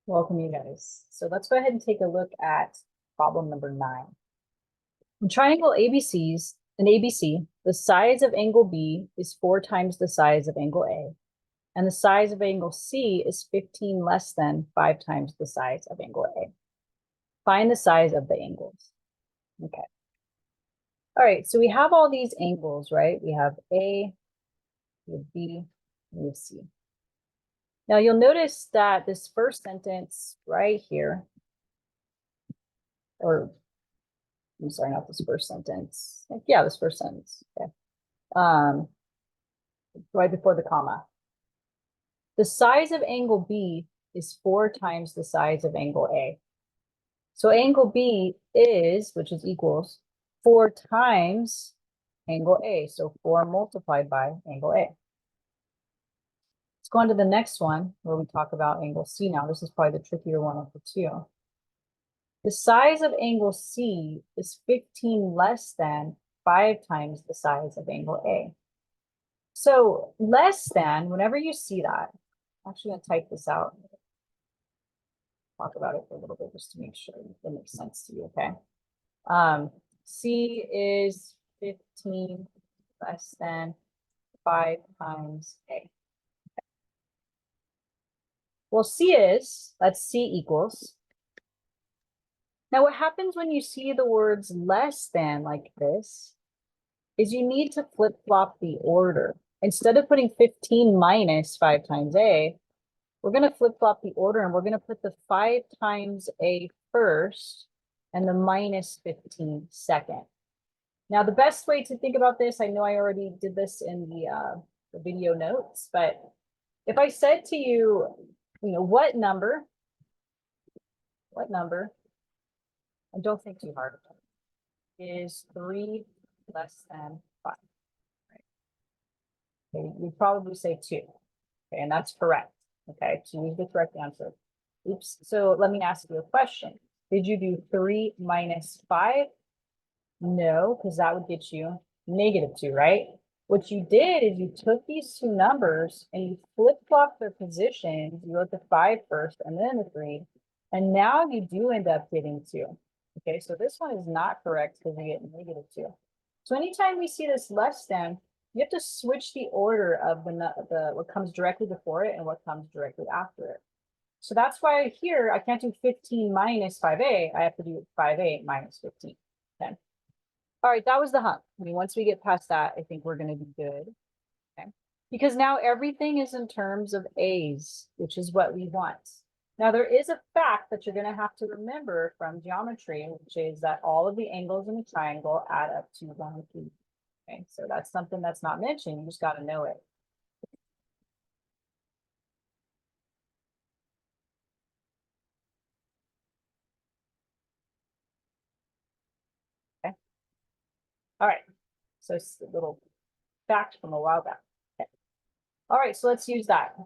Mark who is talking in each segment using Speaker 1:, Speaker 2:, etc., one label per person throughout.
Speaker 1: Welcome, you guys. So let's go ahead and take a look at problem number 9. In triangle ABC's an ABC, the size of angle B is 4 times the size of angle A, and the size of angle C is 15 less than 5 times the size of angle A. Find the size of the angles. Okay. All right, so we have all these angles, right? We have A, we have B, we have C. Now you'll notice that this first sentence right here, or I'm sorry, not this first sentence. Yeah, this first sentence. Okay. Right before the comma. The size of angle B is 4 times the size of angle A. So angle B is, which is equals 4 times angle A. So 4 multiplied by angle A. Let's go on to the next one where we talk about angle C now. This is probably the trickier one of the two. The size of angle C is 15 less than 5 times the size of angle A. So less than, whenever you see that, I'm actually going to type this out. Talk about it for a little bit just to make sure it makes sense to you, okay? C is 15 less than 5 times A. Well, C is, let's C equals. Now, what happens when you see the words less than like this is you need to flip-flop the order. Instead of putting 15 minus 5 times A, we're going to flip-flop the order and we're going to put the 5 times A first and the minus 15 second. Now, the best way to think about this, I know I already did this in the video notes, but if I said to you, what number, and don't think too hard, is 3 less than 5? Right? Okay, you'd probably say 2. Okay, and that's correct. Okay, choose the correct answer. Oops. So let me ask you a question. Did you do 3 minus 5? No, because that would get you -2, right? What you did is you took these two numbers and you flip-flopped their positions. You wrote the 5 first and then the 3. And now you do end up getting 2. Okay, so this one is not correct because you get -2. So anytime we see this less than, you have to switch the order of the what comes directly before it and what comes directly after it. So that's why here I can't do 15 minus 5A. I have to do 5A minus 15. Okay. All right, that was the hump. I mean, once we get past that, I think we're going to be good. Okay. Because now everything is in terms of A's, which is what we want. Now, there is a fact that you're going to have to remember from geometry, which is that all of the angles in a triangle add up to 180. Okay, so that's something that's not mentioned. You just got to know it. Okay. All right. So it's a little fact from a while back. Okay. All right, so let's use that.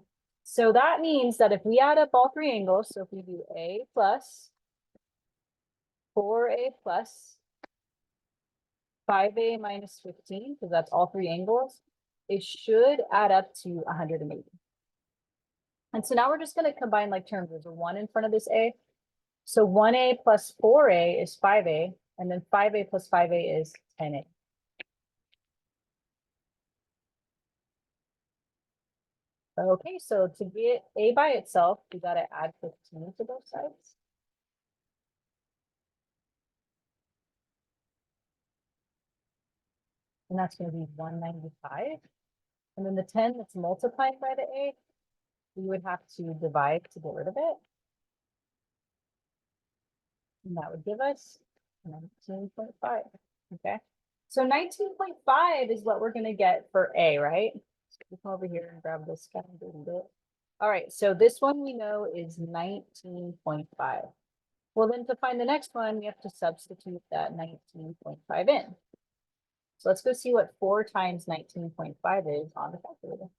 Speaker 1: So that means that if we add up all 3 angles, so if we do A plus 4A plus 5A minus 15, because that's all 3 angles, it should add up to 180. And so now we're just going to combine like terms. There's a 1 in front of this A. So 1A plus 4A is 5A, and then 5A plus 5A is 10A. Okay, so to get A by itself, we got to add 15 to both sides. And that's going to be 195. And then the 10 that's multiplied by the A, we would have to divide to get rid of it. And that would give us 19.5. Okay. So 19.5 is what we're going to get for A, right? So come over here and grab this guy and delete it. All right. So this one we know is 19.5. Well, then to find the next one, we have to substitute that 19.5 in. So let's go see what 4 times 19.5 is on the calculator.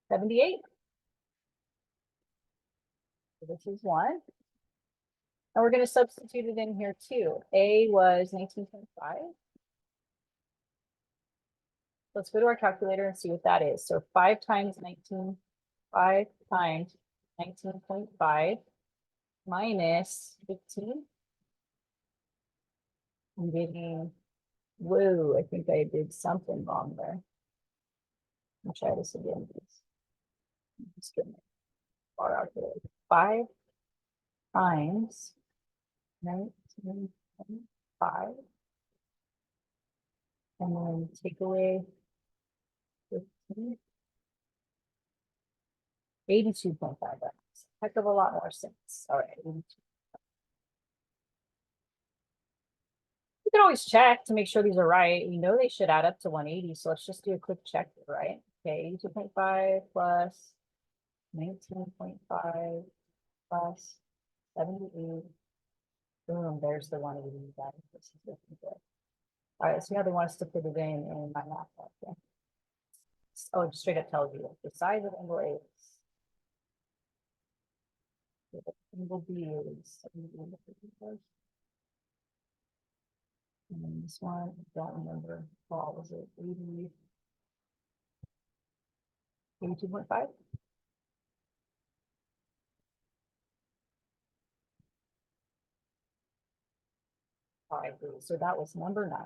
Speaker 1: 78. So this is 1. And we're going to substitute it in here too. A was 19.5. Let's go to our calculator and see what that is. So 5 times 19, 5 times 19.5 minus 15. I'm getting, whoa, I think I did something wrong there. Let me try this again, please. I'm just getting it far out there. 5 times 19.5. And then take away 15. 82.5. That's a heck of a lot more sense. All right. 82. You can always check to make sure these are right. We know they should add up to 180. So let's just do a quick check, right? Okay, 82.5 plus 19.5 plus 78. Boom, there's the 180. Guys. This is looking good. All right, let's see how they want us to put it in my math. Okay. Oh, it straight up tells you the size of angle A is. Angle B is 78. And then this one, I don't remember. What was it? 80, 82.5? I agree. So that was number 9.